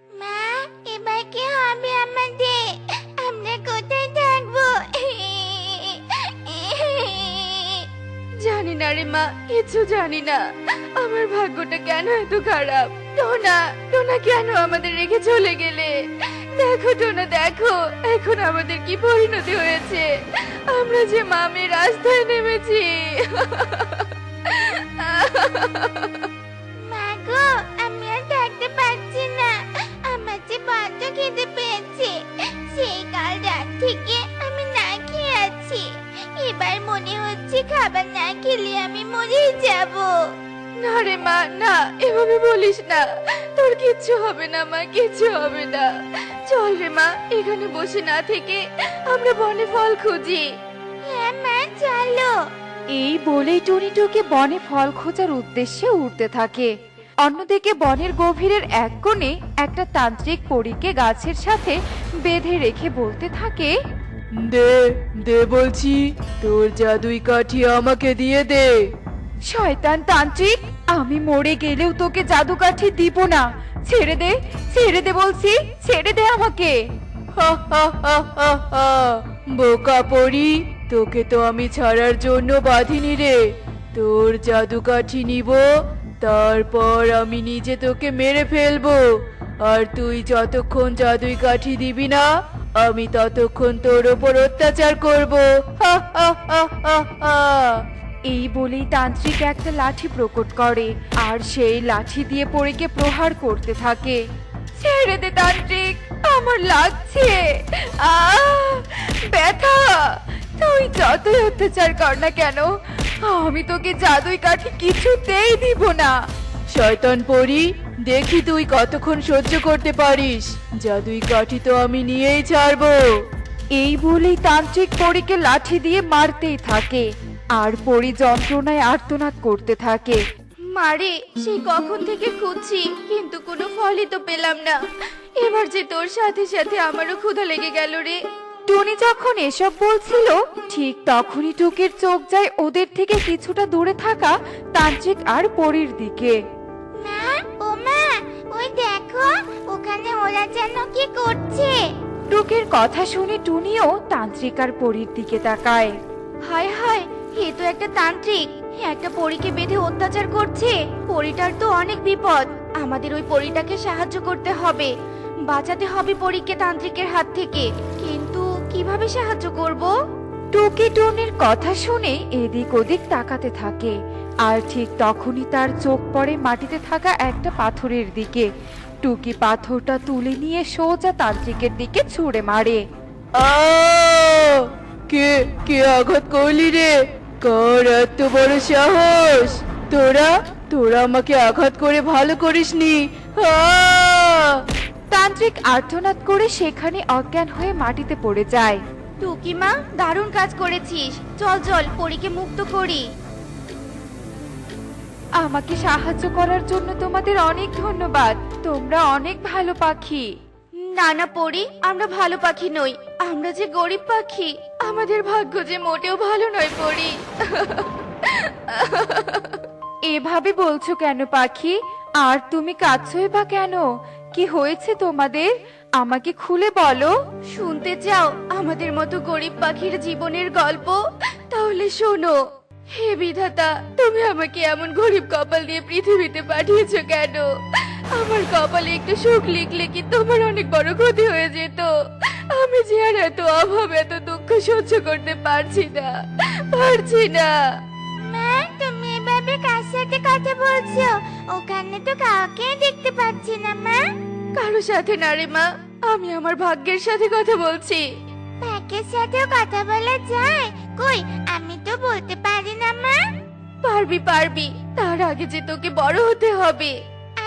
মা, এবার কি হবে আমাদের? আমরা কোথায় থাকবো? জানি না রে মা, কিছু জানি না। আমার ভাগ্যটা কেন এত খারাপ। টোনা, টোনা কেন আমাদের রেখে চলে গেলে? দেখো টোনা, দেখো এখন আমাদের কি পরিণতি হয়েছে। আমরা যে মামির রাস্তায় নেমেছি। মা গো, আমি আর থাকতে পারছি না। আমার যে বড্ড খিদে পেয়েছে। সেই কাল রাত থেকে আমি না খেয়ে আছি। এবার মনে হচ্ছে খাবার না খেলে আমি মরেই যাব। না রে মা, না, এভাবে বলিস না। তোর কিচ্ছু হবে না মা, কিচ্ছু হবে না। চল রে মা, এখানে বসে না থেকে আমরা বনে ফল খুঁজি। হ্যাঁ মা, চলো। এই বলেই টুনি টুকি বনে ফল খোঁজার উদ্দেশ্যে উড়তে থাকে। অন্যদিকে বনের গভীরের এক কোণে একটা তান্ত্রিক পরীকে গাছের সাথে বেঁধে রেখে বলতে থাকে, দে দে বলছি, তোর জাদুই কাঠি আমাকে দিয়ে দে। শয়তান তান্ত্রিক, আমি মরে গেলেও তোকে জাদুকাঠি দিব না। ছেড়ে দে, ছেড়ে দে বলছি, ছেড়ে দে আমাকে। হা হা হা হা হা, বোকা পরি, তোকে তো আমি ছাড়ার জন্য বাঁধিনি রে। তোর জাদু কাঠি নিব, তারপর আমি নিজে তোকে মেরে ফেলবো। আর তুই যতক্ষণ জাদুই কাঠি দিবি না, আমি ততক্ষণ তোর ওপর অত্যাচার করব। হা হা হা হা হা। এই বলেই তান্ত্রিক একটা লাঠি প্রকট করে আর সেই লাঠি দিয়ে পরীকে প্রহার করতে থাকে। ছেড়ে দে তান্ত্রিক, আমার লাগছে, ব্যথা। তুই যতই অত্যাচার কর না কেন, আমি তোকে জাদুই কাঠি কিছুতেই দিব না। শয়তান পরি, দেখি তুই কতক্ষণ সহ্য করতে পারিস। জাদুই কাঠি তো আমি নিয়েই ছাড়বো। এই বলেই তান্ত্রিক পরীকে লাঠি দিয়ে মারতেই থাকে আর পরী যন্ত্রণায় আর্তনাদ করতে থাকে। মারে, সেই কখন থেকে খুঁজছি, কিন্তু কোনো ফলই তো পেলাম না। এবার যে তোর সাথে সাথে আমারও ক্ষুধা লেগে গেল রে। টুনি যখন এসব বলছিল, ঠিক তখনই টুকির চোখ যায় ওদের থেকে কিছুটা দূরে থাকা তান্ত্রিক আর পরীর দিকে। মা, ও মা, ওই দেখো, ওখানে ওরা যেন কি করছে। টুকির কথা শুনে টুনিও তান্ত্রিক আর পরীর দিকে তাকায়। হায় হায়, এ তো একটা তান্ত্রিক, একটা পরীকে বেঁধে অত্যাচার করছে। পরীটার তো অনেক বিপদ। আমাদের ওই পরীটাকে সাহায্য করতে হবে, বাঁচাতে হবে পরীকে তান্ত্রিকের হাত থেকে। কিন্তু কিভাবে সাহায্য করব? টুকি টুনির কথা শুনে এদিক ওদিক তাকাতে থাকে আর ঠিক তখনই তার চোখ পড়ে মাটিতে থাকা একটা পাথরের দিকে। টুকি পাথরটা তুলে নিয়ে সোজা তান্ত্রিকের দিকে ছুঁড়ে মারে। কে কে আঘাত করলি রে? কার এত বড় সাহস? তোরা তোরা আমাকে আঘাত করে ভালো করিসনি। তান্ত্রিক আর্তনাদ করে সেখানে অজ্ঞান হয়ে মাটিতে পড়ে যায়। টুকিমা, দারুণ কাজ করেছিস। চল চল, পরীকে মুক্ত করি। আমাকে সাহায্য করার জন্য তোমাদের অনেক ধন্যবাদ। তোমরা অনেক ভালো পাখি। না না পরি, আমরা ভালো পাখি নই, আমরা যে গরিব পাখি। আমাদের ভাগ্য যে মোটেও ভালো নয় পরি। এভাবে বলছো কেন পাখি? আর তুমি কাঁদছোই বা কেন? কি হয়েছে তোমাদের? আমাকে খুলে বলো। শুনতে চাও আমাদের মতো গরিব পাখির জীবনের গল্প? তাহলে শোনো। হে বিধাতা, তুমি আমাকে এমন গরিব কপাল দিয়ে পৃথিবীতে পাঠিয়েছো কেন? আমার কপালে একটু সুখ লিখলে কি তোমার অনেক বড় ক্ষতি হয়ে যেত। আমি যে আর এত অভাব, এত দুঃখ সহ্য করতে পারছি না, পারছি না। মা, তুমি এভাবে কার সাথে কথা বলছো? ওখানে তো কাউকে দেখতে পাচ্ছি না মা। কারো সাথে না রে মা, আমি আমার ভাগ্যের সাথে কথা বলছি। ভাগ্যের সাথেও কথা বলা যায়? কই, আমি তো বলতে পারি না মা। পারবি পারবি, তার আগে যে তোকে বড় হতে হবে।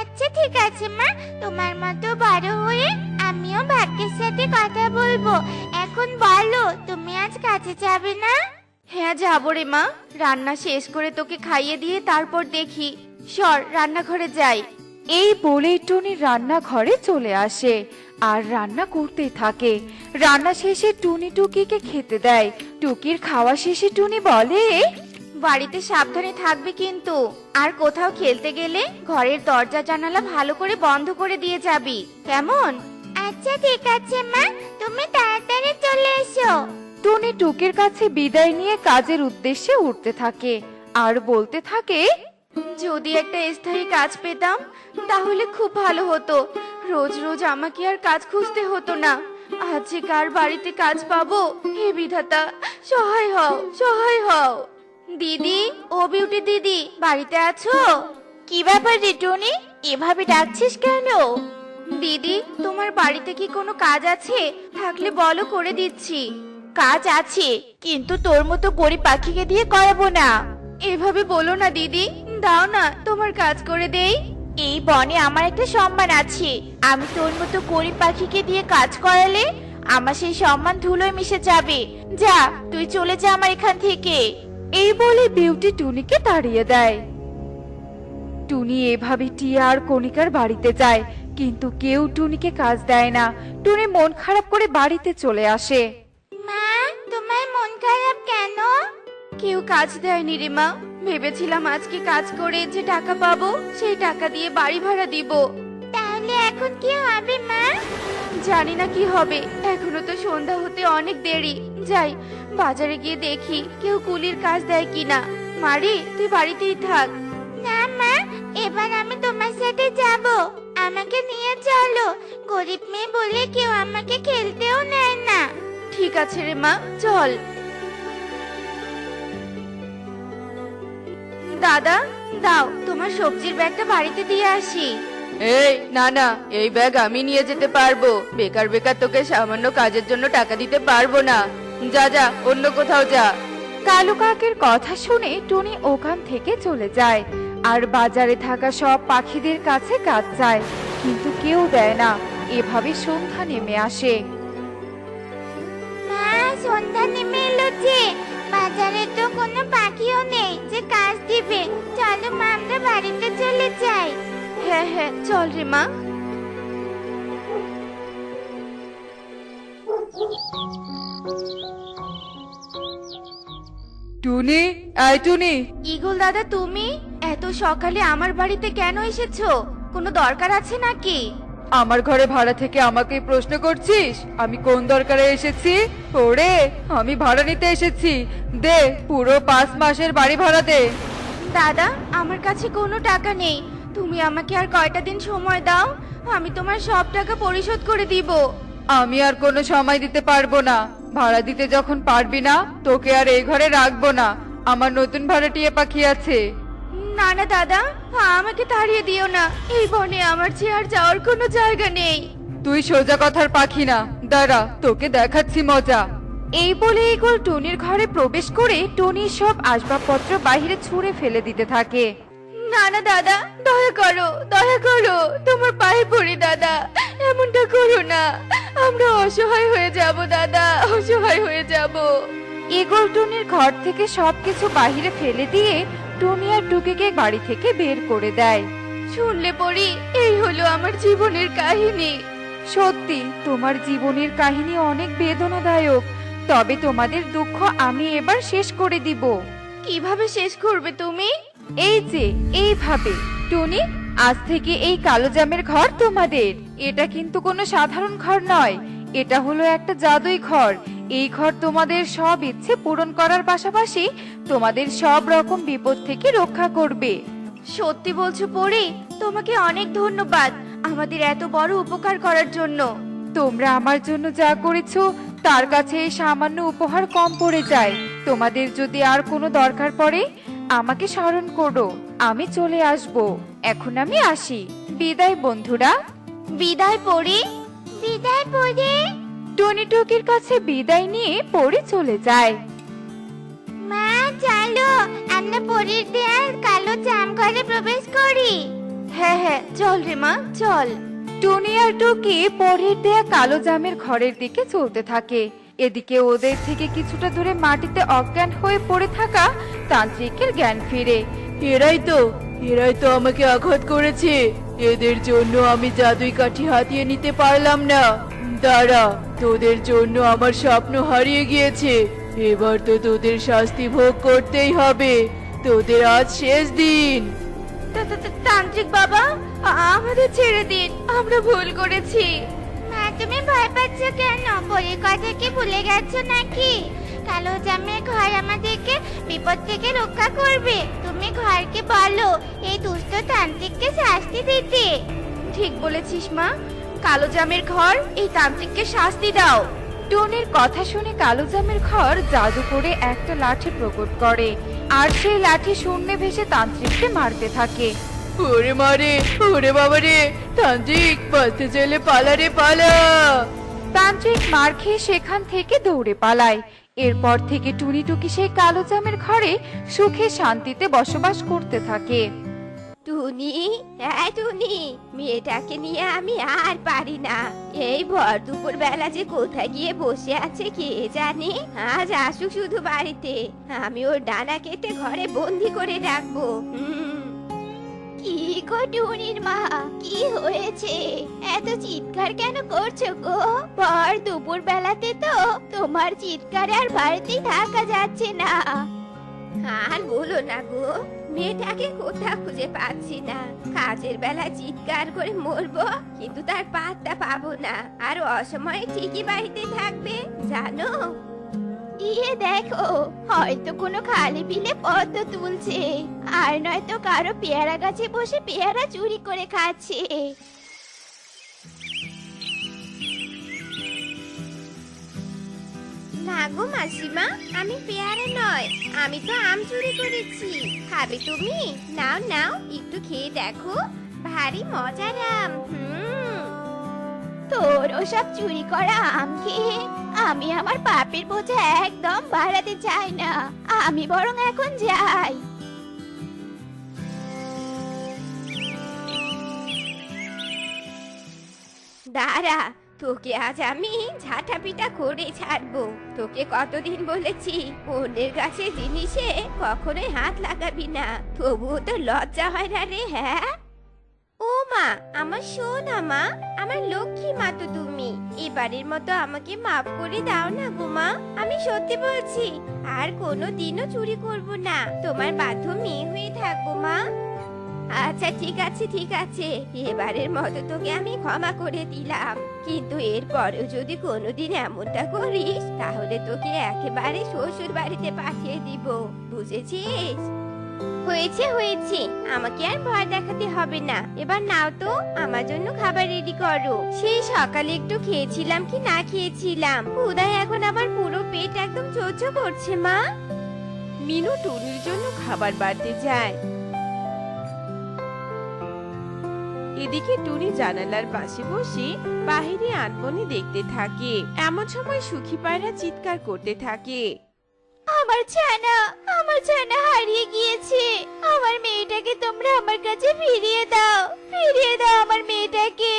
আচ্ছা ঠিক আছে মা, তোমার মতো বড় হয়ে আমিও ভাগ্যের সাথে কথা বলবো। এখন বলো, তুমি আজ কাজে যাবে না? হ্যাঁ যাবো রে মা, রান্না শেষ করে তোকে খাইয়ে দিয়ে তারপর দেখি। সর, রান্নাঘরে যাই। এই বলেই টুনি রান্নাঘরে চলে আসে আর রান্না করতেই থাকে। রান্না শেষে টুনি টুকিকে খেতে দেয়। টুকির খাওয়া শেষে টুনি বলে, বাড়িতে সাবধানে থাকবে কিন্তু। আর কোথাও খেলতে গেলে ঘরের দরজা জানালা ভালো করে বন্ধ করে দিয়ে যাবি, কেমন? আচ্ছা ঠিক আছে মা, তুমি তাড়াতাড়ি চলে এসো। টুনি টুকির কাছে বিদায় নিয়ে কাজের উদ্দেশ্যে উঠতে থাকে আর বলতে থাকে, যদি একটা স্থায়ী কাজ পেতাম তাহলে খুব ভালো হতো। রোজ রোজ আমাকে আর কাজ খুঁজতে হতো না। আজ যে কার বাড়িতে কাজ পাবো, হে বিধাতা, সহায় হও, সহায় হও। দিদি, ও বিউটি দিদি, বাড়িতে আছো? কি ব্যাপার রে টনি, এভাবে ডাকছিস কেন? দিদি, তোমার বাড়িতে কি কোনো কাজ আছে? থাকলে বলো, করে দিচ্ছি। কাজ আছে, কিন্তু তোর মতো গরিব পাখিকে দিয়ে করাবো না। এভাবে বলো না দিদি, দাও না, তোমার কাজ করে দেই। এই বনে আমার একটা সম্মান আছে, আমি তোর মতো গরিব পাখিকে দিয়ে কাজ করালে আমার সেই সম্মান ধুলোয় মিশে যাবে। যা, তুই চলে যা আমার এখান থেকে। এই বলে বিউটি টুনিকে তাড়িয়ে দেয়। টুনি এভাবে টিয়া আর কণিকার বাড়িতে যায়, কিন্তু কেউ টুনিকে কাজ দেয় না। টুনি মন খারাপ করে বাড়িতে চলে আসে। মা, তোমার মন খারাপ কেন? কেউ কাজ দেয়নি রে মা। ভেবেছিলাম আজকে কাজ করে যে টাকা পাবো, সেই টাকা দিয়ে বাড়ি ভাড়া দিব। তাহলে এখন কি হবে মা? জানি না কি হবে, এখনো তো সন্ধ্যা হতে অনেক দেরি। যাই, বাজারে গিয়ে দেখি কেউ কুলির কাজ দেয় কিনা। মারি, তুই বাড়িতেই থাক। না মা, এবার আমি তোমার সাথে যাব। আমাকে নিয়ে চলো, গরিব মেয়ে বলে কেউ আমাকে খেলতেও নেয় না। ঠিক আছে রে মা, চল। দাদা, দাও, তোমার সবজির ব্যাগটা বাড়িতে দিয়ে আসি। এই না না, এই ব্যাগ আমি নিয়ে যেতে পারবো। বেকার বেকার তোকে সামান্য কাজের জন্য টাকা দিতে পারবো না। যা যা, অন্য কোথাও যা। কালু কাকের কথা শুনে টুনি ওখান থেকে চলে যায় আর বাজারে থাকা সব পাখিদের কাছে কাজ চায়, কিন্তু কেউ দেয় না। এভাবে সন্ধ্যা নেমে আসে। মা, সন্ধ্যা নেমে এলো যে, বাজারে তো কোনো পাখিও নেই যে কাজ দিবে। চলো মা, আমরা বাড়িতে চলে যাই। হ্যাঁ হ্যাঁ, চল রে মা। টুনি, আয় টুনি। ইগল দাদা, তুমি এত সকালে আমার বাড়িতে কেন এসেছো? কোনো দরকার আছে নাকি? আমার ঘরে ভাড়া থেকে আমাকে প্রশ্ন করছিস? আমি কোন দরকারে এসেছি? ওরে, আমি ভাড়া নিতে এসেছি। দে, পুরো 5 মাসের বাড়ি ভাড়া দে। দাদা, আমার কাছে কোনো টাকা নেই। তুমি আমাকে আর কয়টা দিন সময় দাও, আমি তোমার সব টাকা পরিশোধ করে দিব। আমি আর কোনো সময় দিতে পারবো না। ভাড়া দিতে যখন পারবি না, তোকে আর এই ঘরে রাখবো না। আমার নতুন ভাড়াটিয়া পাখি আছে। না না দাদা, আমাকে তাড়িয়ে দিও না। এই বনে আমার যে আর যাওয়ার কোনো জায়গা নেই। তুই সোজা কথার পাখি না, দাঁড়া, তোকে দেখাচ্ছি মজা। এই বলে ইগল টুনির ঘরে প্রবেশ করে টুনির সব আসবাবপত্র বাইরে ছুঁড়ে ফেলে দিতে থাকে। না না দাদা, দয়া করো, দয়া করো, তোমার পায়ে পড়ি দাদা, এমনটা করো না। আমরা অসহায় হয়ে যাব দাদা, অসহায় হয়ে যাব। ইগল টুনির ঘর থেকে সবকিছু বাইরে ফেলে দিয়ে টুনি আর টুকিকে বাড়ি থেকে বের করে দেয়। শুনলে পড়ি, এই হলো আমার জীবনের কাহিনী। সত্যি তোমার জীবনের কাহিনী অনেক বেদনাদায়ক, তবে তোমাদের দুঃখ আমি এবার শেষ করে দিব। কিভাবে শেষ করবে তুমি? এই যে এইভাবে। টুনি, আজ থেকে এই কালো জামের ঘর তোমাদের। এটা কিন্তু কোনো সাধারণ ঘর নয়, এটা হলো একটা জাদুই ঘর। এই ঘর তোমাদের সব ইচ্ছে পূরণ করার পাশাপাশি তোমাদের সব রকম বিপদ থেকে রক্ষা করবে। সত্যি বলছো পড়ি? তোমাকে অনেক ধন্যবাদ আমাদের এত বড় উপকার করার জন্য। তোমরা আমার জন্য যা করেছো তার কাছে এই সামান্য উপহার কম পড়ে যায়। তোমাদের যদি আর কোনো দরকার পড়ে আমাকে স্মরণ করো, আমি চলে আসব। এখন আমি আসি। বিদায় বন্ধুরা। বিদায় পড়ি। বিদায় পড়ি। টনি টুকির কাছে বিদায় নিয়ে পড়ে চলে যায়। মা, চলো আমরা পরীর দেয়ার কালো জাম ঘরে প্রবেশ করি। হ্যাঁ হ্যাঁ, চল রে মা, চল। টুনি আর টুকি পরের দেয়া কালো জামের ঘরের দিকে চলতে থাকে। এদিকে ওদের থেকে কিছুটা দূরে মাটিতে অজ্ঞান হয়ে পড়ে থাকা তান্ত্রিকের জ্ঞান ফিরে। এরাই তো আমাকে আঘাত করেছে। এদের জন্য আমি জাদুই কাঠি হাতিয়ে নিতে পারলাম না। দাঁড়া, তোদের জন্য আমার স্বপ্ন হারিয়ে গিয়েছে। এবার তো তোদের শাস্তি ভোগ করতেই হবে। তোদের আজ শেষ দিন। তান্ত্রিক বাবা, আমাদের ছেড়ে দিন, আমরা ভুল করেছি। তুমি ভয় পাচ্ছ কেন? পরের কথা কি ভুলে গেছো নাকি? কালো জামের ঘর আমাদেরকে বিপদ থেকে রক্ষা করবে। তুমি ঘরকে বলো এই দুষ্ট তান্ত্রিককে শাস্তি দিতে। ঠিক বলেছিস মা, কালো জামের ঘর এই তান্ত্রিককে শাস্তি দাও। টুনির কথা শুনে কালো জামের ঘর জাদু করে একটা লাঠি প্রকট করে, আর সেই লাঠি শূন্যে ভেসে তান্ত্রিককে মারতে থাকে। ওরে মারে, ওরে বাবা রে, তান্ত্রিক বাঁচতে চাইলে পালা রে পালা। তান্ত্রিক মার খেয়ে সেখান থেকে দৌড়ে পালায়। এরপর থেকে টুনি টুকি সেই কালো জামের ঘরে সুখে শান্তিতে বসবাস করতে থাকে। টুনি, হ্যাঁ টুনি, মেয়েটাকে নিয়ে আমি আর পারি না। এই ভর দুপুর বেলা যে কোথায় গিয়ে বসে আছে কে জানে। আজ আসুক শুধু বাড়িতে, আমি ওর ডানা কেটে ঘরে বন্দি করে রাখবো। কি গো টুনির মা, কি হয়েছে? এত চিৎকার কেন করছো গো? ভর দুপুর বেলাতে তো তোমার চিৎকারে আর বাড়িতেই থাকা যাচ্ছে না। আর বলো না গো, মেয়েটাকে কোথাও খুঁজে পাচ্ছি না। কাজের বেলা চিৎকার করে মরবো, কিন্তু তার পাত্তা পাবো না। আর অসময়ে ঠিকই বাড়িতে থাকবে জানো। ইয়ে দেখো, হয়তো কোনো খালি বিলে পদ্ম তুলছে, আর নয়তো কারো পেয়ারা গাছে বসে পেয়ারা চুরি করে খাচ্ছে। না গো মাসিমা, আমি পেয়ারা নয়, আমি তো আম চুরি করেছি। খাবে তুমি? নাও নাও, একটু খেয়ে দেখো, ভারী মজার আম। তোর ওসব চুরি করা আম খেয়ে আমি আমার পাপের বোঝা একদম বাড়াতে চাই না। আমি বরং এখন যাই। দাঁড়া, তোকে আজ আমি ঝাঁটা পিটা করে ছাড়বো। তোকে কতদিন বলেছি অন্যের কাছে জিনিসে কখনোই হাত লাগাবি না, তবুও তো লজ্জা হয় না রে। হ্যাঁ ও মা, আমার সোনা মা, আমার লক্ষ্মী মা তো তুমি। এবারের মতো আমাকে মাফ করে দাও না গো মা। আমি সত্যি বলছি, আর কোনো দিনও চুরি করব না। তোমার বাধ্য মেয়ে হয়ে থাকবো মা। আচ্ছা ঠিক আছে ঠিক আছে, এবারের মতো তোকে আমি ক্ষমা করে দিলাম, কিন্তু এরপরেও যদি কোনোদিন এমনটা করিস তাহলে তোকে একেবারে শ্বশুর বাড়িতে পাঠিয়ে দিব, বুঝেছিস? হয়েছে হয়েছে, আমাকে আর ভয় দেখাতে হবে না। এবার নাও তো, আমার জন্য খাবার রেডি করো। সেই সকালে একটু খেয়েছিলাম কি না খেয়েছিলাম, ক্ষুধায় এখন আমার পুরো পেট একদম চোচো করছে মা। মিনু টুনির জন্য খাবার বাড়তে যায়। এদিকে টুনি জানালার পাশে বসে বাহিরে আনমনে দেখতে থাকে। এমন সময় সুখী পায়রা চিৎকার করতে থাকে, আমার ছানা হারিয়ে গিয়েছে। আমার মেয়েটাকে তোমরা আমার কাছে ফিরিয়ে দাও, ফিরিয়ে দাও আমার মেয়েটাকে।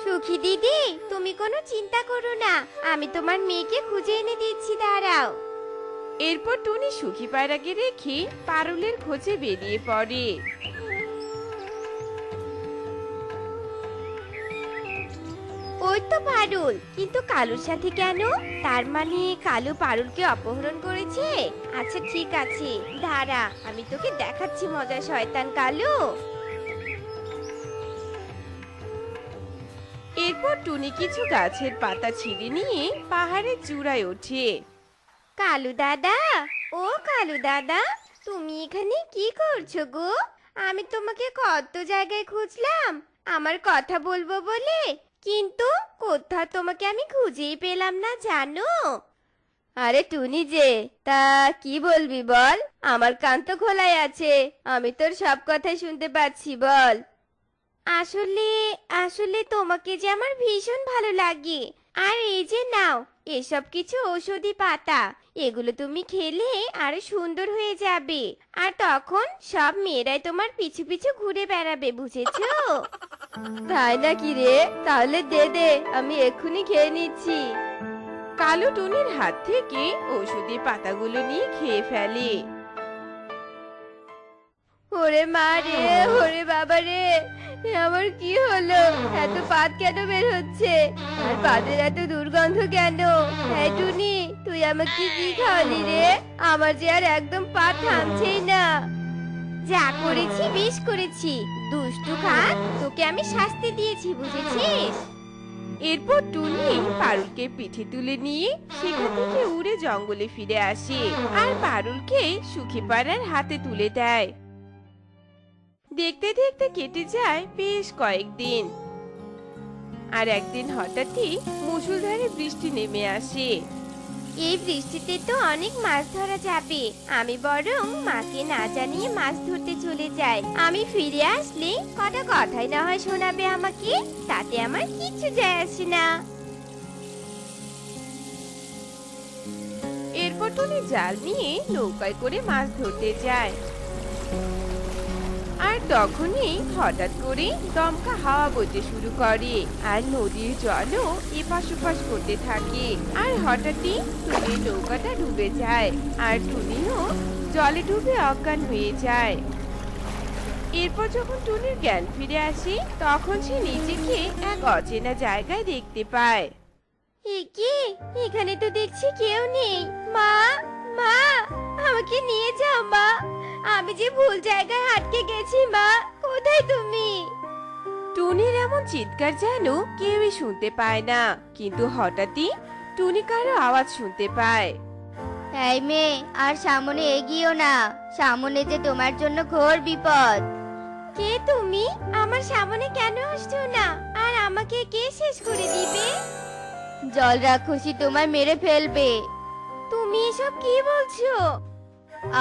সুখী দিদি, তুমি কোনো চিন্তা করো না, আমি তোমার মেয়েকে খুঁজে এনে দিচ্ছি, দাঁড়াও। এরপর টুনি সুখী পায়রাকে রেখে পারুলের খোঁজে বেরিয়ে পড়ে। ওই তো পারুল, কিন্তু কালুর সাথে কেন? তার মানে কালু পারুলকে অপহরণ করেছে? আচ্ছা ঠিক আছে, দাঁড়া, আমি তোকে দেখাচ্ছি মজা, শয়তান কালু। এরপর টুনি কিছু গাছের পাতা ছিঁড়ে নিয়ে পাহাড়ের চূড়ায় ওঠে। কালু দাদা, ও কালু দাদা, তুমি এখানে কি করছো গো? আমি তোমাকে কত জায়গায় খুঁজলাম আমার কথা বলবো বলে, কিন্তু কোথাও তোমাকে আমি খুঁজেই পেলাম না জানো। আরে টুনি যে, তা কি বলবি বল, আমার কান তো খোলাই আছে, আমি তোর সব কথাই শুনতে পাচ্ছি, বল। আসলে আসলে তোমাকে যে আমার ভীষণ ভালো লাগে। আর এই যে নাও, এসব কিছু ঔষধি পাতা, এগুলো তুমি খেলে আরো সুন্দর হয়ে যাবে, আর তখন সব মেয়েরাই তোমার পিছু পিছু ঘুরে বেড়াবে, বুঝেছো? তাই নাকি রে? তাহলে দে দে, আমি এক্ষুনি খেয়ে নিচ্ছি। কালু টুনির হাত থেকে ঔষধি পাতাগুলো নিয়ে খেয়ে ফেলে। ওরে মা রে, ওরে বাবা রে, আমার কি হলো? এত পাত কেন বের হচ্ছে? আর পাতের এত দুর্গন্ধ কেন? হ্যাঁ টুনি, তুই আমাকে কি খাওয়ালি রে? আমার যে আর একদম পা থামছেই না। যা করেছি বেশ করেছি, দুষ্টু খান, তোকে আমি শাস্তি দিয়েছি, বুঝেছিস? এরপর টুনি পারুলকে পিঠে তুলে নিয়ে সেখান থেকে উড়ে জঙ্গলে ফিরে আসে আর পারুলকে সুখী পাড়ার হাতে তুলে দেয়। দেখতে দেখতে কেটে যায় বেশ কয়েকদিন। আর একদিন হঠাৎই মুষলধারে বৃষ্টি নেমে আসে। এই বৃষ্টিতে তো অনেক মাছ ধরা যাবে, আমি বরং মাকে না জানিয়ে মাছ ধরতে চলে যাই। আমি ফিরে আসলে কটা কথাই না হয় শোনাবে আমাকে, তাতে আমার কিচ্ছু যায় আসে না। এরপর টুনি জাল নিয়ে নৌকায় করে মাছ ধরতে যায়। আর তখনই হঠাৎ করে দমকা হাওয়া বইতে শুরু করে আর নদীর জলও এপাশ ওপাশ করতে থাকে। আর হঠাৎই টুনির নৌকাটা ডুবে যায় আর টুনিও জলে ডুবে অজ্ঞান হয়ে যায়। এরপর যখন টুনির জ্ঞান ফিরে আসে তখন সে নিজেকে এক অচেনা জায়গায় দেখতে পায়। কি এখানে তো দেখছি কেউ নেই। মা, মা, আমাকে নিয়ে যাও মা, আমি যে ভুল জায়গায় আটকে গেছি। মা, কোথায় তুমি? টুনির এমন চিৎকার যেন কেউই শুনতে পায় না, কিন্তু হঠাৎই টুনি কারো আওয়াজ শুনতে পায়। এই মেয়ে, আর সামনে এগিয়েও না, সামনে যে তোমার জন্য ঘোর বিপদ। কে তুমি? আমার সামনে কেন আসছো না? আর আমাকে কে শেষ করে দিবে? জল রাক্ষসী তোমায় মেরে ফেলবে। তুমি এসব কি বলছো?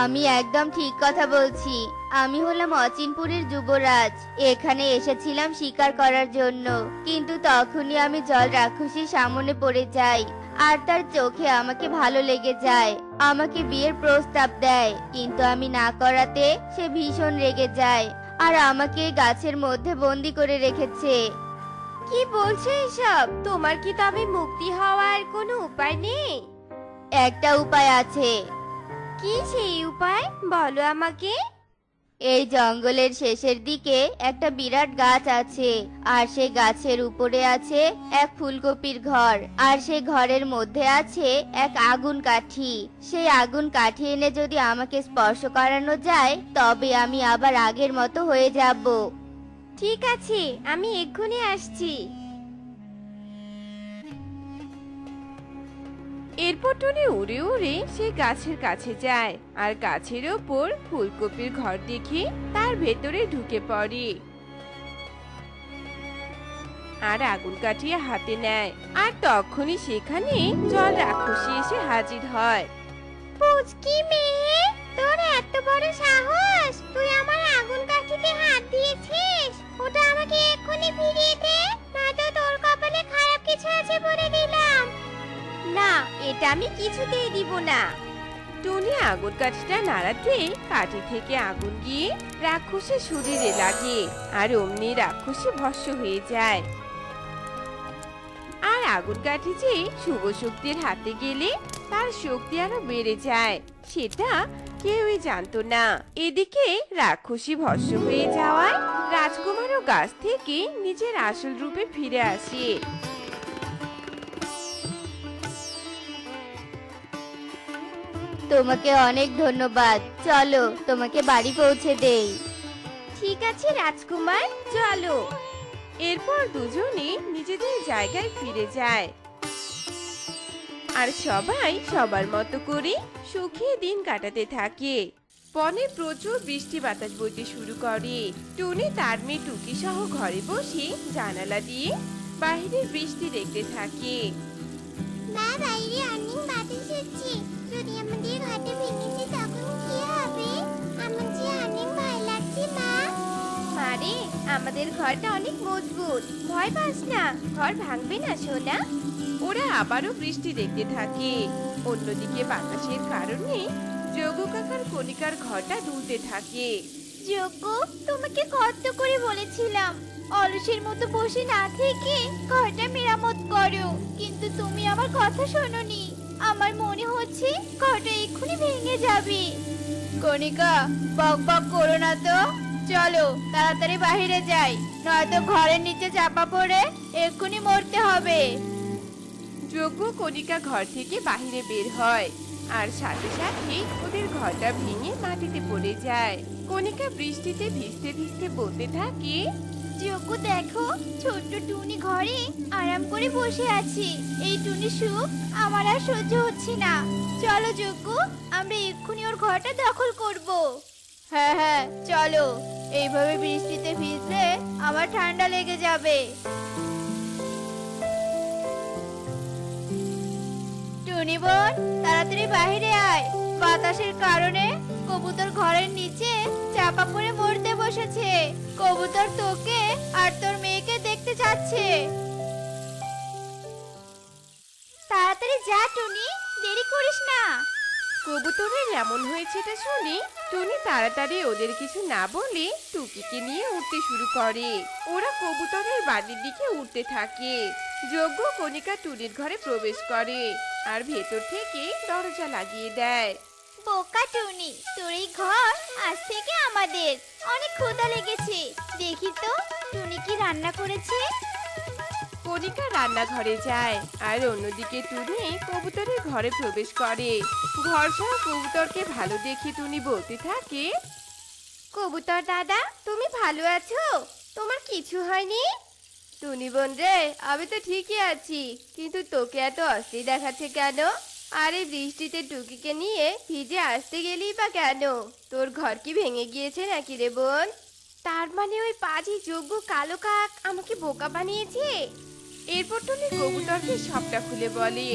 আমি একদম ঠিক কথা বলছি। আমি হলাম অচিনপুরের যুবরাজ, এখানে এসেছিলাম শিকার করার জন্য, কিন্তু তখনই আমি জল রাক্ষসীর সামনে পড়ে যাই আর তার চোখে আমাকে ভালো লেগে যায়। আমাকে বিয়ের প্রস্তাব দেয়, কিন্তু আমি না করাতে সে ভীষণ রেগে যায় আর আমাকে গাছের মধ্যে বন্দি করে রেখেছে। কি বলছো এসব? তোমার কি তবে মুক্তি হওয়ার কোনো উপায় নেই? একটা উপায় আছে। কি সেই উপায়, বলো আমাকে। এই জঙ্গলের শেষের দিকে একটা বিরাট গাছ আছে, আর সেই গাছের উপরে আছে এক ফুলকপির ঘর, আর সেই ঘরের মধ্যে আছে এক আগুন কাঠি। সেই আগুন কাঠি এনে যদি আমাকে স্পর্শ করানো যায় তবে আমি আবার আগের মতো হয়ে যাব। ঠিক আছে, আমি এক্ষুনি আসছি। এরপর টুনি উড়ে উড়ে সে গাছের কাছে যায় আর গাছের ওপর ফুলকপির ঘর দেখে তার ভেতরে ঢুকে পড়ে আর আগুন কাঠিয়ে হাতে নেয়। আর তখনই সেখানে জল রাক্ষসী এসে হাজির হয়। পুচকি মেয়ে, তোর এত বড় সাহস, তুই আমার আগুন কাঠিতে হাত দিয়েছিস? ওটা আমাকে এক্ষুনি ফিরিয়ে দে, নয়তো তোর কপালে খারাপ কিছু আছে বলে দিলাম। না, এটা আমি কিছুতেই দিব না। টুনি আগুন কাঠিটা নাড়াতে কাঠি থেকে আগুন গিয়ে রাক্ষসের শরীরে লাগে আর অমনি রাক্ষসী ভস্ম হয়ে যায়। আর আগুন কাঠি যে শুভ শক্তির হাতে গেলে তার শক্তি আরো বেড়ে যায়, সেটা কেউই জানতো না। এদিকে রাক্ষসী ভস্ম হয়ে যাওয়ায় রাজকুমারও গাছ থেকে নিজের আসল রূপে ফিরে আসে। তোমাকে অনেক ধন্যবাদ, চলো তোমাকে বাড়ি পৌঁছে দেই। ঠিক আছে রাজকুমার, চলো। এরপর দুজনে নিজেদের জায়গায় ফিরে যায় আর সবাই সবার মতো করে সুখে দিন কাটাতে থাকে। বনে প্রচুর বৃষ্টি বাতাস বইতে শুরু করে। টুনি তার মেয়ে টুকি সহ ঘরে বসে জানালা দিয়ে বাইরের বৃষ্টি দেখতে থাকে। মা, বাইরে অনেক বাতাস হচ্ছে, যদি আমাদের ঘরটা ভেঙে যায় তখন কি হবে? আমার যে অনেক ভয় লাগছে মা। মারে, আমাদের ঘরটা অনেক মজবুত, ভয় পাস না, ঘর ভাঙবে না সোনা। ওরা আবারও বৃষ্টি দেখতে থাকে। অন্যদিকে বাতাসের কারণে যোগু কাকার কণিকার ঘরটা দুলতে থাকে। যোগ্য, তোমাকে কত করে বলেছিলাম অলসের মতো বসে না থেকে ঘরটা মেরামত করো, কিন্তু তুমি আমার কথা শোনোনি। আমার মনে হচ্ছে ঘরটা এক্ষুনি ভেঙে যাবে। কণিকা, বক বক করো না তো, চলো তাড়াতাড়ি বাইরে যাই, নয়তো ঘরের নিচে চাপা পড়ে এক্ষুনি মরতে হবে। যজ্ঞ কণিকা ঘর থেকে বাহিরে বের হয়, আর সাথে সাথে ওদের ঘরটা ভেঙে মাটিতে পড়ে যায়। কণিকা বৃষ্টিতে ভিজতে ভিজতে বলতে থাকে, যজ্ঞ দেখো, ছোট্ট টুনি ঘরে আরাম করে বসে আছে। এই টুনি সুখ আমার আর সহ্য হচ্ছে না। চলো যজ্ঞ, আমরা এক্ষুনি ওর ঘরটা দখল করব। হ্যাঁ হ্যাঁ চলো, এইভাবে বৃষ্টিতে ভিজলে আমার ঠান্ডা লেগে যাবে। টুনি বোন, তাড়াতাড়ি বাইরে আয়, বাতাসের কারণে কবুতর ঘরের নিচে চাপা পড়ে মরতে বসেছে। কবুতর তোকে আর তোর মেয়েকে দেখতে চাচ্ছে। তাড়াতাড়ি যা টুনি, দেরি করিস না। কবুতরের এমন হয়েছেটা শুনে টুনি তাড়াতাড়ি ওদের কিছু না বলে টুকিকে নিয়ে উঠতে শুরু করে। ওরা কবুতরের বাড়ির দিকে উঠতে থাকে। যজ্ঞ কণিকা টুনির ঘরে প্রবেশ করে আর ভেতর থেকে দরজা লাগিয়ে দেয়। বোকা টুনি, তোর এই ঘর আজ থেকে আমাদের। অনেক ক্ষুধা লেগেছে, দেখি তো টুনি কি রান্না করেছে। কণিকা রান্নাঘরে যায় আর অন্যদিকে টুনি কবুতরের ঘরে প্রবেশ করে। ঘর সহ কবুতরকে ভালো দেখে টুনি বলতে থাকে, কবুতর দাদা, তুমি ভালো আছো? তোমার কিছু হয়নি? টুনি বোন রে, আমি তো ঠিকই আছি, কিন্তু তোকে এত অস্থির দেখাচ্ছে কেন? আর এই বৃষ্টিতে টুকিকে নিয়ে ভিজে আসতে গেলি বা কেন? তোর ঘর কি ভেঙে গিয়েছে নাকি রে বোন? তার মানে ওই পাজি যজ্ঞ কালো কাক আমাকে বোকা বানিয়েছে। এরপর টুনি কবুতরকে সবটা খুলে বলে।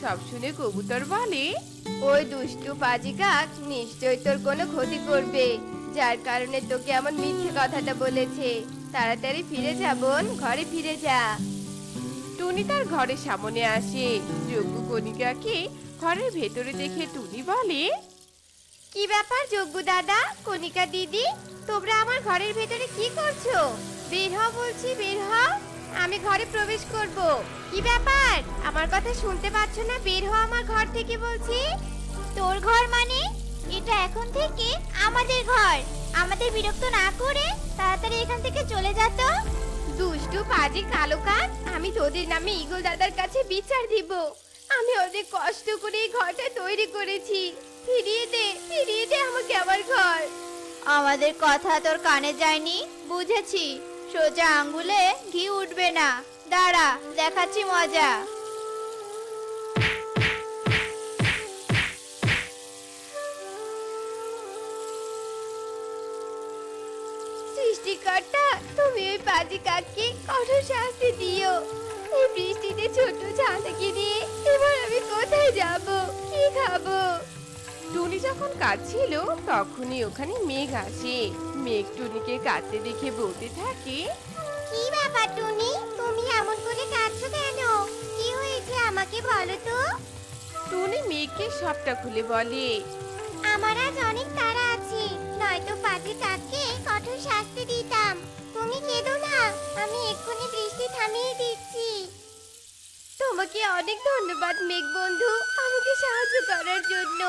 সব শুনে কবুতর বলে, ওই দুষ্টু পাজি কাক নিশ্চয়ই তোর কোনো ক্ষতি করবে, যার কারণে তোকে এমন মিথ্যে কথাটা বলেছে। তাড়াতাড়ি ফিরে যা বোন, ঘরে ফিরে যা। টুনি তার ঘরের সামনে আসে। যজ্ঞ কণিকাকে ঘরের ভেতরে দেখে টুনি বলে, কি ব্যাপার যজ্ঞ দাদা, কণিকা দিদি, তোমরা আমার ঘরের ভেতরে কি করছো? বের হও বলছি, বের হও, আমি ঘরে প্রবেশ করব। কি ব্যাপার, আমার কথা শুনতে পাচ্ছ না? বের হও আমার ঘর থেকে বলছি। তোর ঘর মানে? এটা এখন থেকে আমাদের ঘর। আমাদের বিরক্ত না করে তাড়াতাড়ি এখান থেকে চলে যা তো। দুষ্টু পাজি কালো কাক, আমি তোদের নামে ঈগল দাদার কাছে বিচার দিব। আমি অনেক কষ্ট করে এই ঘরটা তৈরি করেছি। ফিরিয়ে দে আমাকে আমার ঘর। আমাদের কথা তোর কানে যায়নি, বুঝেছি। সোজা আঙ্গুলে ঘি উঠবে না, দাঁড়া দেখাচ্ছি মজা। সৃষ্টিকর্তা, তুমি ওই পাজি কাককে কঠোর শাস্তি দিও। এই বৃষ্টিতে ছোট ছানাকে নিয়ে এবার আমি কোথায় যাব, কি খাবো? টুনি যখন কাঁদছিল তখনই ওখানে মেঘ আসে। মেঘ টুনিকে কাঁদতে দেখে বলতে থাকে, কি ব্যাপার টুনি, তুমি এমন করে কাঁদছো কেন? কি হয়েছে আমাকে বলো তো। টুনি মেঘকে সবটা খুলে বলে, আমার আজ অনেক তাড়া আছে, নয়তো পাজি কাককে কঠোর শাস্তি দিতাম। তুমি কেঁদো না, আমি এক্ষুনি বৃষ্টি থামিয়ে দিচ্ছি। তোমাকে অনেক ধন্যবাদ মেঘ বন্ধু, আমাকে সাহায্য করার জন্য।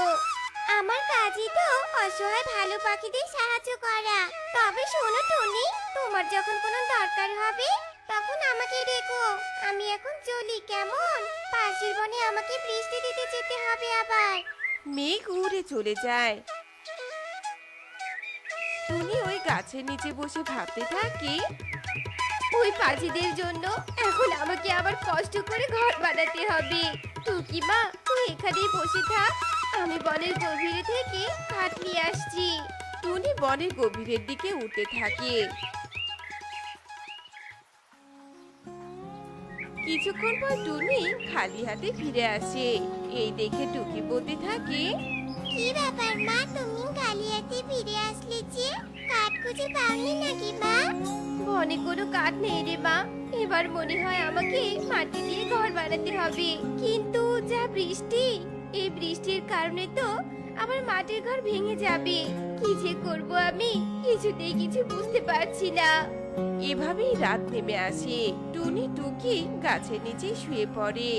আমার কাজই তো অসহায় ভালো পাখিদের সাহায্য করা। তবে শোনো টুনি, তোমার যখন কোনো দরকার হবে তখন আমাকে ডেকো। আমি এখন চলি, কেমন? পাশের বনে আমাকে বৃষ্টি দিতে যেতে হবে আবার। মেঘ উড়ে চলে যায়। টুনি ওই গাছের নিচে বসে ভাবতে থাকে, ওই পাখিদের জন্য এখন আমাকে আবার কষ্ট করে ঘর বানাতে হবে। টুকি মা, তুই এখানেই বসে থাক, আমি বনের গভীরে থেকে কাঠ নিয়ে আসছি। টুনি বনের গভীরের দিকে উঠতে থাকে। কিছুক্ষণ পর টুনি খালি হাতে ফিরে আসে। এই দেখে টুকি বলতে থাকে, কি ব্যাপার মা, তুমি খালি হাতে ফিরে আসলে যে? কাঠ খুঁজে পাওনি নাকি মা? বনে কোনো কাঠ নেই রে মা, এবার মনে হয় আমাকে মাটি দিয়ে ঘর বানাতে হবে। কিন্তু যা বৃষ্টি, এই বৃষ্টির কারণে তো আমার মাটির ঘর ভেঙে যাবে। কি যে করব আমি কিছুতেই কিছু বুঝতে পারছি না। এভাবেই রাত নেমে আসে। টুনি টুকি গাছের নিচে শুয়ে পড়ে।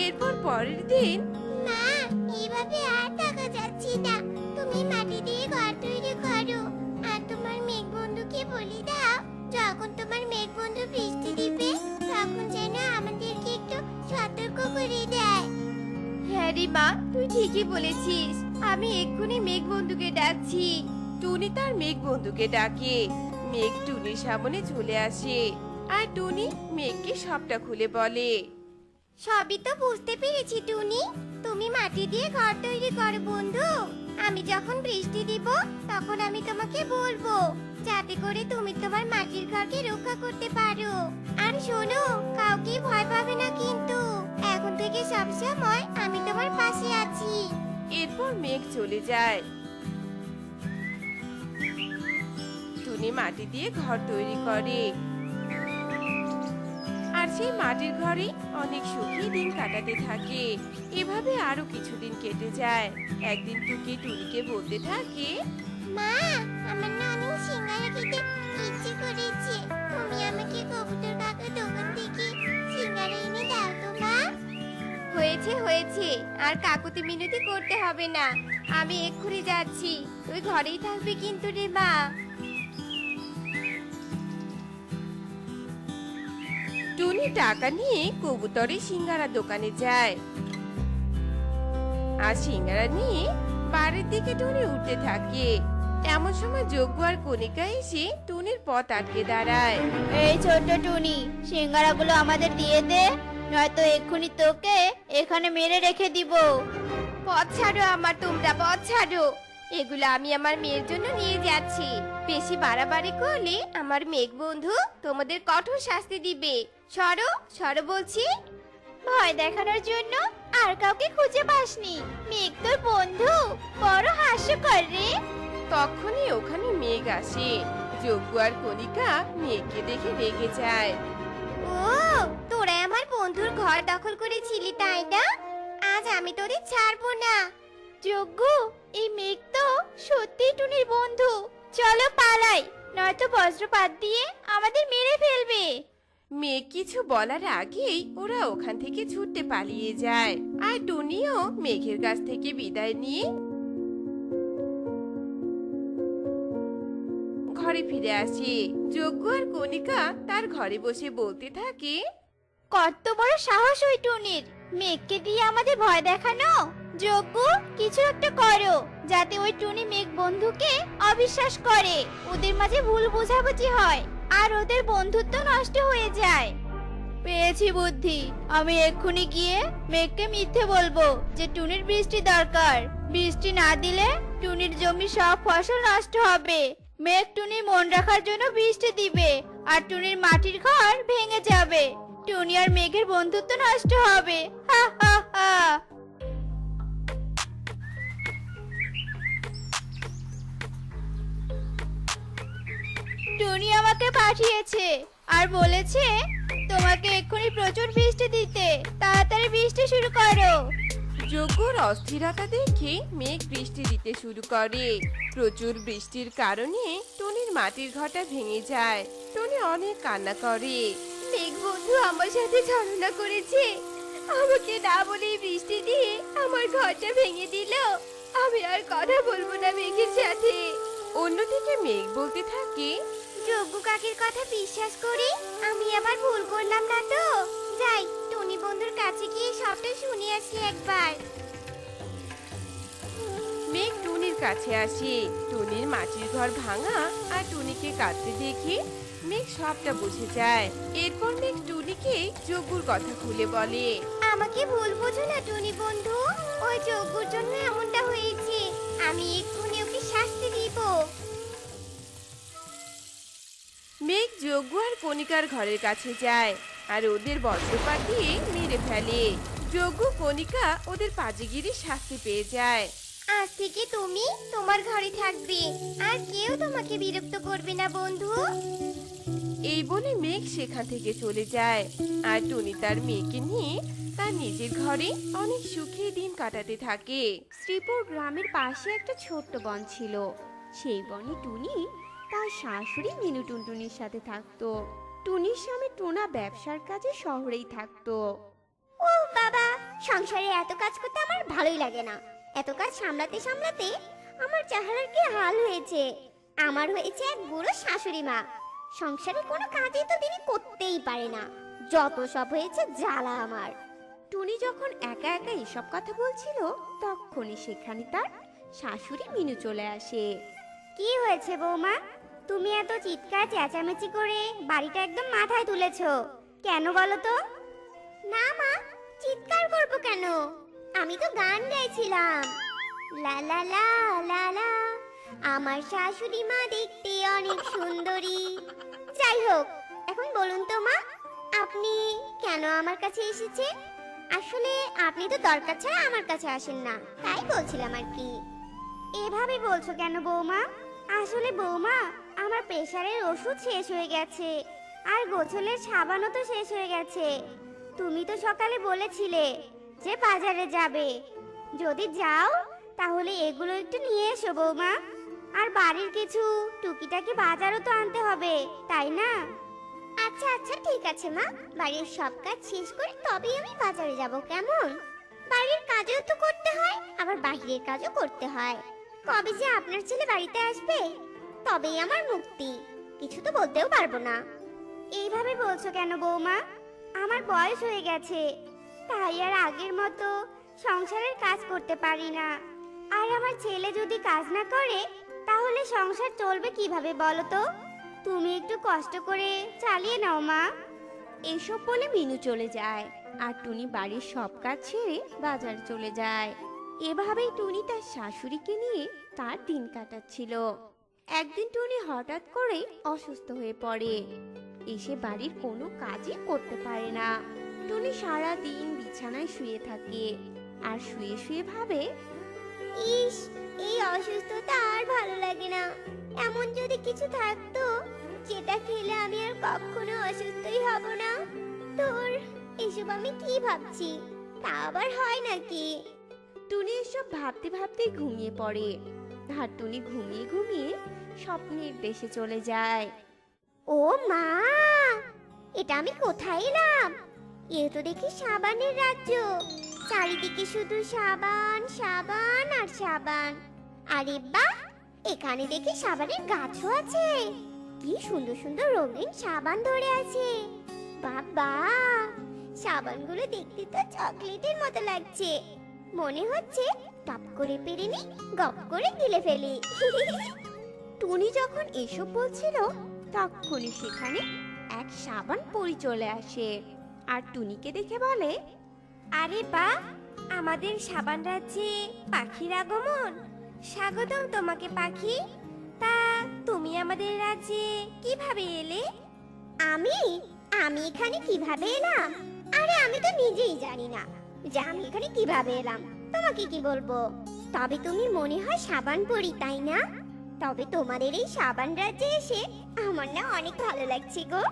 এরপর পরের দিন মা, এইভাবে আর থাকা যাচ্ছে না, তুমি মাটি দিয়ে ঠিকই বলেছিস, আমি এক্ষুনি মেঘ বন্ধুকে ডাকছি। টুনি তার মেঘ বন্ধুকে ডাকে। মেঘ টুনির সামনে চলে আসে, আর টুনি মেঘকে সবটা খুলে বলে। সবই তো বুঝতে পেরেছি টুনি, তুমি মাটি দিয়ে ঘর তৈরি করো বন্ধু। আমি যখন বৃষ্টি দিব তখন আমি তোমাকে বলবো, যাতে করে তুমি তোমার মাটির ঘরকে রক্ষা করতে পারো। আর শোনো, কাউকে ভয় পাবে না কিন্তু, এখন থেকে সব সময় আমি তোমার পাশে আছি। এরপর মেঘ চলে যায়। টুনি মাটি দিয়ে ঘর তৈরি করে, আর সেই মাটির ঘরে অনেক সুখী দিন কাটাতে থাকে। এভাবে আরো কিছুদিন কেটে যায়। একদিন টুকি টুনিকে বলতে থাকে, মা, আমার না অনেক সিঙ্গারা খেতে ইচ্ছে করেছে, তুমি আমাকে কবুতর কাকার দোকান থেকে সিঙ্গারা এনে দাও তো মা। হয়েছে হয়েছে, আর কাকুতি মিনতি করতে হবে না, আমি এক্ষুনি যাচ্ছি, তুই ঘরেই থাকবি কিন্তু রে মা। টুনি টাকা নিয়ে কবুতরের সিঙ্গারা দোকানে যায়, আর সিঙ্গারা নিয়ে বাড়ির দিকে টুনি উঠতে থাকে। এমন সময় যজ্ঞ আর কণিকা এসে টুনির পথ আটকে দাঁড়ায়। এই ছোট্ট টুনি, সিঙ্গারাগুলো আমাদের দিয়ে দে, নয়তো এক্ষুনি তোকে এখানে মেরে রেখে দিব। পথ ছাড়ো আমার, তোমরা পথ ছাড়ো, এগুলো আমি আমার মেয়ের জন্য নিয়ে যাচ্ছি। বেশি বাড়াবাড়ি করলে আমার মেঘ বন্ধু তোমাদের কঠোর শাস্তি দিবে। সরো সরো বলছি। ভয় দেখানোর জন্য আর কাউকে খুঁজে পাসনি, মেঘ তোর বন্ধু, বড় হাস্যকর রে। তখনই ওখানে মেঘ আসে। যজ্ঞ আর কণিকা মেঘকে দেখে রেগে যায়। ও, তোরা আমার বন্ধুর ঘর দখল করেছিলি তাই না? আজ আমি তোদের ছাড়বো না। যজ্ঞ, এই মেঘ তো সত্যি টুনির বন্ধু, চলো পালাই, নয়তো বজ্রপাত দিয়ে আমাদের মেরে ফেলবে। মেঘ কিছু বলার আগেই ওরা ওখান থেকে ছুটতে পালিয়ে যায়, আর টুনিও মেঘের কাছ থেকে বিদায় নিয়ে ঘরে ফিরে আসে। যজ্ঞ আর কণিকা তার ঘরে বসে বলতে থাকে, কত বড় সাহস ওই টুনির, মেঘকে দিয়ে আমাদের ভয় দেখানো। যজ্ঞ, কিছু একটা করো, যাতে ওই টুনি মেঘ বন্ধুকে অবিশ্বাস করে, ওদের মাঝে ভুল বোঝাবুঝি হয়, আর ওদের বন্ধুত্ব নষ্ট হয়ে যায়। পেয়েছি বুদ্ধি, আমি এক্ষুনি গিয়ে মেঘকে মিথ্যে বলবো যে টুনির বৃষ্টি দরকার, বৃষ্টি না দিলে টুনির জমি সব ফসল নষ্ট হবে। মেঘ টুনি মন রাখার জন্য বৃষ্টি দিবে, আর টুনির মাটির ঘর ভেঙে যাবে, টুনি আর মেঘের বন্ধুত্ব নষ্ট হবে। হা হা হা। টুনি আমাকে পাঠিয়েছে আর বলেছে তোমাকে এক্ষুনি প্রচুর বৃষ্টি দিতে, তাড়াতাড়ি বৃষ্টি শুরু করো। যজ্ঞর অস্থিরতা দেখে মেঘ বৃষ্টি দিতে শুরু করে। প্রচুর বৃষ্টির কারণে টুনির মাটির ঘরটা ভেঙে যায়। টুনি অনেক কান্না করে। মেঘ বন্ধু আমার সাথে ছলনা করেছে, আমাকে না বলে বৃষ্টি দিয়ে আমার ঘরটা ভেঙে দিল। আমি আর কথা বলবো না মেঘের সাথে। অন্যদিকে মেঘ বলতে থাকে, যজ্ঞ কাকির কথা বিশ্বাস করি আমি আবার ভুল করলাম না তো। যাই, টুনি বন্ধুর কাছে গিয়ে সবটা শুনে আসি একবার। মেঘ টুনির কাছে আসে। টুনির মাটির ঘর ভাঙা আর টুনিকে কাঁদতে দেখে মেঘ সবটা বুঝে যায়। এরপর মেঘ টুনিকে যজ্ঞর কথা খুলে বলে, আমাকে ভুল বোঝো না টুনি বন্ধু, ওই যজ্ঞর জন্য এমনটা হয়েছে, আমি এক্ষুনি ওকে শাস্তি দিব। মেঘ যজ্ঞ আর কণিকার ঘরের কাছে যায় আর ওদের বজ্রপাত দিয়ে মেরে ফেলে। যজ্ঞ কণিকা ওদের পাজিগিরির শাস্তি পেয়ে যায়। আজ থেকে তুমি তোমার ঘরে থাকবে, আর কেউ তোমাকে বিরক্ত করবে না বন্ধু। এই বলে মেঘ সেখান থেকে চলে যায়, আর টুনি তার মেয়েকে নিয়ে তার নিজের ঘরে অনেক সুখী দিন কাটাতে থাকে। শ্রীপুর গ্রামের পাশে একটা ছোট্ট বন ছিল। সেই বনে টুনি তার শাশুড়ি মিনু টুনটুনির সাথে থাকতো। টুনির স্বামী টোনা ব্যবসার কাজে শহরেই থাকতো। ও বাবা, সংসারে এত কাজ করতে আমার ভালোই লাগে না। এত কাজ সামলাতে সামলাতে আমার চেহারার কি হাল হয়েছে। আমার হয়েছে এক বুড়ো শাশুড়ি মা, সংসারে কোনো কাজই তো তিনি করতেই পারে না, যত সব হয়েছে জ্বালা আমার। টুনি যখন একা একা এসব কথা বলছিল তখনই সেখানে তার শাশুড়ি মিনু চলে আসে। কি হয়েছে বৌমা, তুমি এত চিৎকার চেঁচামেচি করে বাড়িটা একদম মাথায় তুলেছো কেন বলো তো? না মা, চিৎকার করব কেন, আমি তো গান গাইছিলাম। লা লা লা লা লা, আমার শাশুড়ি মা দেখতে অনেক সুন্দরী। যাই হোক, এখন বলুন তো মা, আপনি কেন আমার কাছে এসেছেন? আসলে আপনি তো দরকার ছাড়া আমার কাছে আসেন না, তাই বলছিলাম আর কি। এভাবে বলছো কেন বৌমা? আসলে বৌমা, আমার প্রেসারের ওষুধ শেষ হয়ে গেছে, আর গোছলের সাবানও তো শেষ হয়ে গেছে। তুমি তো সকালে বলেছিলে যে বাজারে যাবে, যদি যাও তাহলে এগুলো একটু নিয়ে এসো বৌমা। আর বাড়ির কিছু টুকিটাকি বাজারও তো আনতে হবে, তাই না? আচ্ছা আচ্ছা ঠিক আছে মা, বাড়ির সব কাজ শেষ করে তবেই আমি বাজারে যাব, কেমন? বাড়ির কাজও তো করতে হয়, আবার বাইরের কাজও করতে হয়। কবে যে আপনার ছেলে বাড়িতে আসবে তবেই আমার মুক্তি, কিছু তো বলতেও পারবো না। এইভাবে বলছো কেন বৌমা? আমার বয়স হয়ে গেছে, তাই আর আগের মতো সংসারের কাজ করতে পারি না। আর আমার ছেলে যদি কাজ না করে তাহলে সংসার চলবে কিভাবে বলো তো? তুমি একটু কষ্ট করে চালিয়ে নাও মা। এইসব বলে মিনু চলে যায়, আর টুনি বাড়ির সব কাজ ছেড়ে বাজার চলে যায়। এভাবেই টুনি তার শাশুড়িকে নিয়ে তার দিন কাটাচ্ছিল। একদিন টুনি হঠাৎ করে অসুস্থ হয়ে পড়ে, এসে বাড়ির কোনো কাজই করতে পারে না। টুনি সারা দিন বিছানায় শুয়ে থাকে, আর শুয়ে শুয়ে ভাবে, ইস, এই অসুস্থতা আর ভালো লাগে না। এমন যদি কিছু থাকতো যেটা খেলে আমি আর কখনো অসুস্থই হব না। তোর এসব আমি কি ভাবছি, তা আবার হয় নাকি? টুনি এসব ভাবতে ভাবতে ঘুমিয়ে পড়ে, আর টুনি ঘুমিয়ে ঘুমিয়ে স্বপ্নের দেশে চলে যায়। ও মা, এটা আমি কোথায় এলাম? এ তো দেখি সাবানের রাজ্য, চারিদিকে শুধু সাবান সাবান আর সাবান। আরে বাহ, এখানে দেখি সাবানের গাছও আছে, কি সুন্দর সুন্দর রঙিন সাবান ধরে আছে। বাবা, সাবানগুলো দেখতে তো চকলেটের মতো লাগছে, মনে হচ্ছে টপ করে পেরে নি, গপ করে গিলে ফেলি। টুনি যখন এসব বলছিল তখনই সেখানে এক সাবান পরি চলে আসে, আর টুনিকে দেখে বলে, আরে বাহ, আমাদের সাবান রাজ্যে পাখির আগমন, স্বাগতম তোমাকে পাখি। তা তুমি আমাদের রাজ্যে কিভাবে এলে? আমি আমি এখানে কিভাবে এলাম? আরে আমি তো নিজেই জানি না যে আমি এখানে কিভাবে এলাম, তোমাকে কি বলবো? তবে তুমি মনে হয় সাবান পরি, তাই না? তবে তোমাদের এই সাবান রাজ্যে এসে আমার না অনেক ভালো লাগছে গো।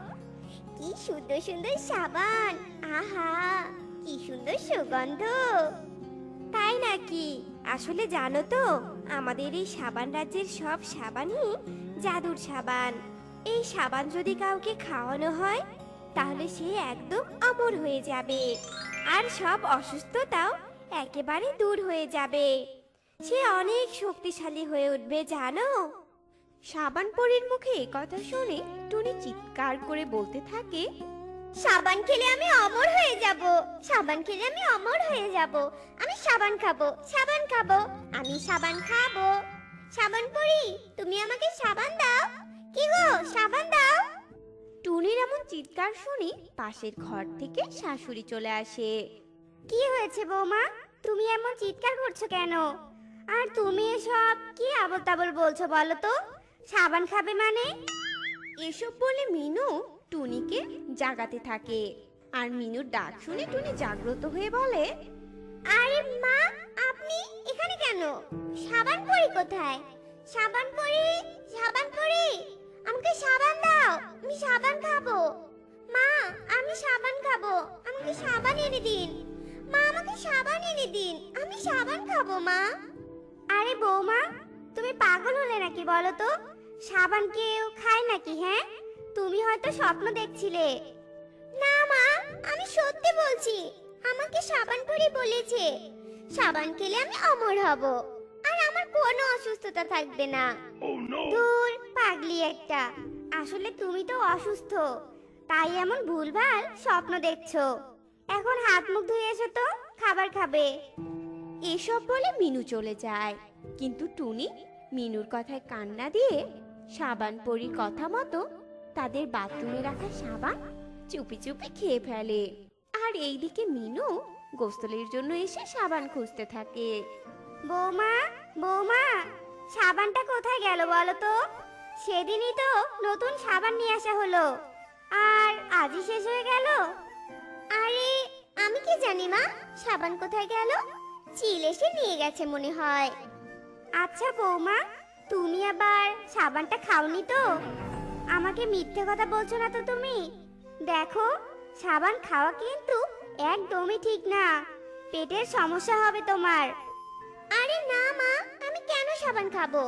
কি সুন্দর সুন্দর সাবান, আহা কি সুন্দর সুগন্ধ। তাই নাকি? আসলে জানো তো, আমাদের এই সাবান রাজ্যের সব সাবানই জাদুর সাবান। এই সাবান যদি কাউকে খাওয়ানো হয় তাহলে সে একদম অমর হয়ে যাবে, আর সব অসুস্থতাও একেবারে দূর হয়ে যাবে। সে অনেক শক্তিশালী হয়ে উঠবে জানো। সাবান পরীর মুখে এই কথা শুনে টুনি চিৎকার করে বলতে থাকে, সাবান খেলে আমি অমর হয়ে যাব, সাবান খেলে আমি অমর হয়ে যাব, আমি সাবান খাবো, সাবান খাবো, আমি সাবান খাবো। সাবান পরি, তুমি আমাকে সাবান দাও, কি গো সাবান দাও। টুনির এমন চিৎকার শুনে পাশের ঘর থেকে শাশুড়ি চলে আসে। কি হয়েছে বৌমা, তুমি এমন চিৎকার করছো কেন? আর তুমি এসব কি আবল তাবল বলছো বলো তো? সাবান খাবে মানে? এসব বলে মিনু টুনিকে জাগাতে থাকে, আর মিনুর ডাক শুনে টুনি জাগ্রত হয়ে বলে, আরে মা, আপনি এখানে কেন? সাবান পরি কোথায়? সাবান পরি, সাবান পরি, আমাকে সাবান দাও, আমি সাবান খাবো। মা, আমি সাবান খাবো, আমাকে সাবান এনে দিন। মা, আমাকে সাবান এনে দিন, আমি সাবান খাবো মা। আরে বৌমা, তুমি পাগল হলে নাকি বলো তো? সাবান কেউ খায় নাকি? হ্যাঁ, তুমি হয়তো স্বপ্ন দেখছিলে। না মা, আমি সত্যি বলছি, আমাকে সাবান পরি বলেছে সাবান খেলে আমি অমর হব, আর আমার কোনো অসুস্থতা থাকবে না। দূর পাগলি একটা, আসলে তুমি তো অসুস্থ, তাই এমন ভুলভাল স্বপ্ন দেখছো। এখন হাত মুখ ধুয়ে এসো তো, খাবার খাবে। এসব বলে মিনু চলে যায়, কিন্তু টুনি মিনুর কথায় কান্না দিয়ে সাবান পরীর কথা মতো তাদের বাথরুমে রাখা সাবান চুপি চুপি খেয়ে ফেলে। আর এইদিকে মিনু গোসলের জন্য এসে সাবান খুঁজতে থাকে। বৌমা, বৌমা, সাবানটা কোথায় গেল বলো তো? সেদিনই তো নতুন সাবান নিয়ে আসা হলো, আর আজই শেষ হয়ে গেল। আরে আমি কি জানি মা, সাবান কোথায় গেল? চিল এসে নিয়ে গেছে মনে হয়। আচ্ছা বৌমা, তুমি আবার সাবানটা খাওনি তো? আমাকে মিথ্যে কথা বলছো না তো তুমি? দেখো, সাবান খাওয়া কিন্তু একদমই ঠিক না, পেটের সমস্যা হবে তোমার। আরে না মা, আমি কেন সাবান খাবো?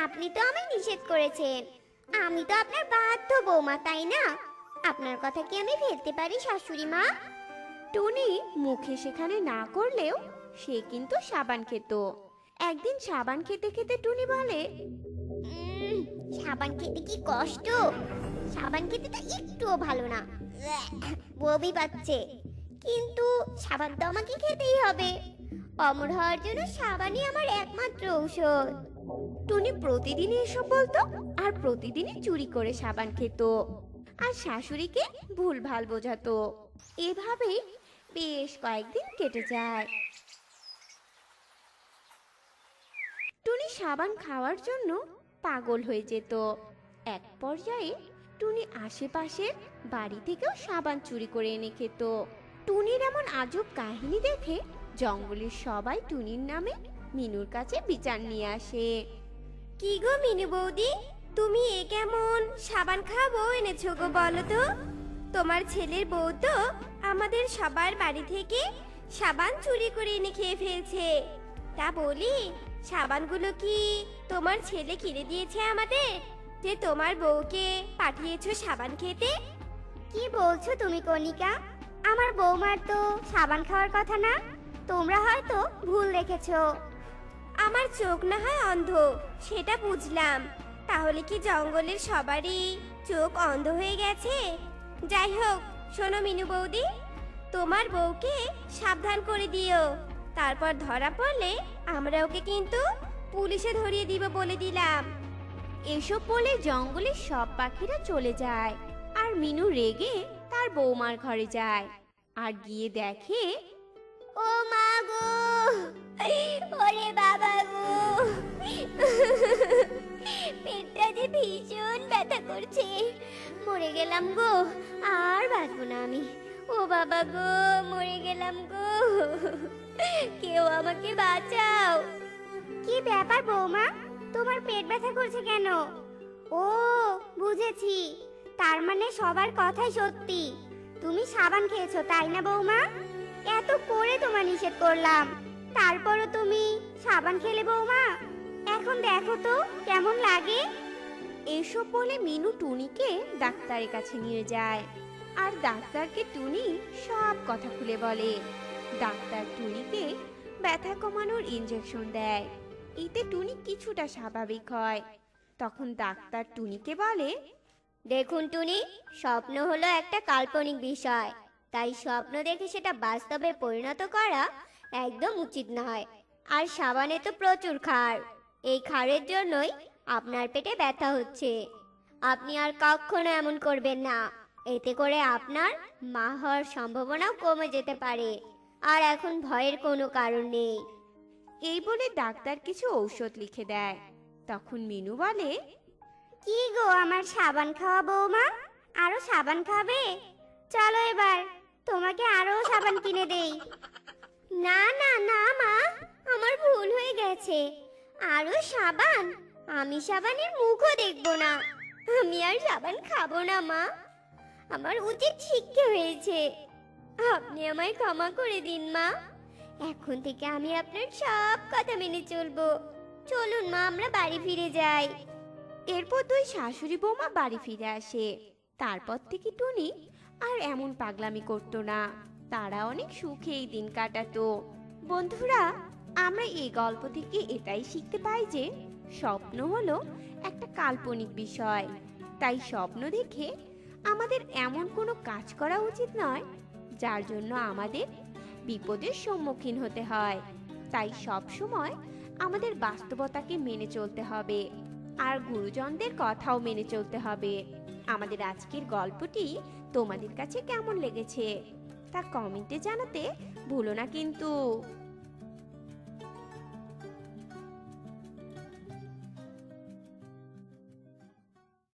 আপনি তো আমায় নিষেধ করেছেন। আমি তো আপনার বাধ্য বৌমা, তাই না? আপনার কথা কি আমি ফেলতে পারি শাশুড়ি মা? টুনি মুখে সেখানে না করলেও সে কিন্তু সাবান খেত। একদিন সাবান খেতে খেতে টুনি বলে, সাবান খেতে কি কষ্ট! সাবান খেতে তো একটুও ভালো না, বমি পাচ্ছে। কিন্তু সাবান তো আমাকে খেতেই হবে। অমর হওয়ার জন্য সাবানই আমার একমাত্র ঔষধ। টুনি প্রতিদিনই এসব বলতো আর প্রতিদিনই চুরি করে সাবান খেত আর শাশুড়িকে ভুলভাল বোঝাতো। এভাবেই বেশ কয়েকদিন কেটে যায়। টুনি সাবান খাওয়ার জন্য পাগল হয়ে যেত। এক পর্যায়ে টুনি আশেপাশের বাড়ি থেকেও সাবান চুরি করে এনে খেত। টুনির এমন আজব কাহিনী দেখে জঙ্গলের সবাই টুনির নামে মিনুর কাছে বিচার নিয়ে আসে। কি গো মিনু বৌদি, তুমি এ কেমন সাবান খাওয়া বউ এনেছো গো বলো তো? তোমার ছেলের বউ তো আমাদের সবার বাড়ি থেকে সাবান চুরি করে এনে খেয়ে ফেলছে। তা বলি, সাবানগুলো কি তোমার ছেলে কিনে দিয়েছে আমাদের, যে তোমার বউকে পাঠিয়েছো সাবান খেতে? কি বলছো তুমি কণিকা? আমার বৌমার তো সাবান খাওয়ার কথা না, তোমরা হয়তো ভুল দেখেছো। আমার চোখ না হয় অন্ধ, সেটা বুঝলাম। তাহলে কি জঙ্গলের সবারই চোখ অন্ধ হয়ে গেছে? যাই হোক, শোনো মিনু বৌদি, তোমার বউকে সাবধান করে দিও। তারপর ধরা পড়লে আমরা ওকে কিন্তু পুলিশে ধরিয়ে দিব বলে দিলাম। এসব বলে জঙ্গলের সব পাখিরা চলে যায় আর মিনু রেগে তার বৌমার ঘরে যায় আর গিয়ে দেখে, ও মা গো, ওরে বাবা গো, পেটটা যে ভীষণ ব্যথা করছে। মরে গেলাম গো, আর বাঁচবো না আমি। ও বাবা গো, মরে গেলাম গো, কেউ আমাকে বাঁচাও। কি ব্যাপার বৌমা, তোমার পেট ব্যথা করছে কেন? ও বুঝেছি, তার মানে সবার কথাই সত্যি। তুমি সাবান খেয়েছো তাই না বৌমা? এত করে তোমার নিষেধ করলাম, তারপরও তুমি সাবান খেলে বৌমা। এখন দেখো তো কেমন লাগে। এসব বলে মিনু টুনিকে ডাক্তারের কাছে নিয়ে যায় আর ডাক্তারকে টুনি সব কথা খুলে বলে। ডাক্তার টুনিকে ব্যথা কমানোর ইনজেকশন দেয়, এতে টুনি কিছুটা স্বাভাবিক হয়। তখন ডাক্তার টুনিকে বলে, দেখুন টুনি, স্বপ্ন হলো একটা কাল্পনিক বিষয়, তাই স্বপ্ন দেখে সেটা বাস্তবে পরিণত করা একদম উচিত নয়। আর সাবানে তো প্রচুর ক্ষার, এই ক্ষারের জন্যই আপনার পেটে ব্যথা হচ্ছে। আপনি আর কখনো এমন করবেন না, এতে করে আপনার মা হওয়ার সম্ভাবনাও কমে যেতে পারে। আর এখন ভয়ের কোনো কারণ নেই। এই বলে ডাক্তার কিছু ঔষধ লিখে দেয়। তখন মিনু বলে, কি গো আমার সাবান খাওয়া বৌমা, আরো সাবান খাবে? চলো এবার তোমাকে আরো সাবান কিনে দেই। না না না মা, আমার ভুল হয়ে গেছে। আরো সাবান? আমি সাবানের মুখও দেখবো না। আমি আর সাবান খাবো না মা, আমার উচিত শিক্ষা হয়েছে। আপনি আমায় ক্ষমা করে দিন মা, এখন থেকে আমি আপনার সব কথা মেনে চলবো। চলুন মা, আমরা বাড়ি ফিরে যাই। এরপর দুই শাশুড়ি বৌমা বাড়ি ফিরে আসে। তারপর থেকে টুনি আর এমন পাগলামি করতো না, তারা অনেক সুখে এই দিন কাটাতো। বন্ধুরা, আমরা এই গল্প থেকে এটাই শিখতে পাই যে স্বপ্ন হলো একটা কাল্পনিক বিষয়, তাই স্বপ্ন দেখে আমাদের এমন কোনো কাজ করা উচিত নয় যার জন্য আমাদের বিপদের সম্মুখীন হতে হয়। তাই সব সময় আমাদের বাস্তবতাকে মেনে চলতে হবে আর গুরুজনদের কথাও মেনে চলতে হবে। আমাদের আজকের গল্পটি তোমাদের কাছে কেমন লেগেছে তা কমেন্টে জানাতে ভুলো না কিন্তু।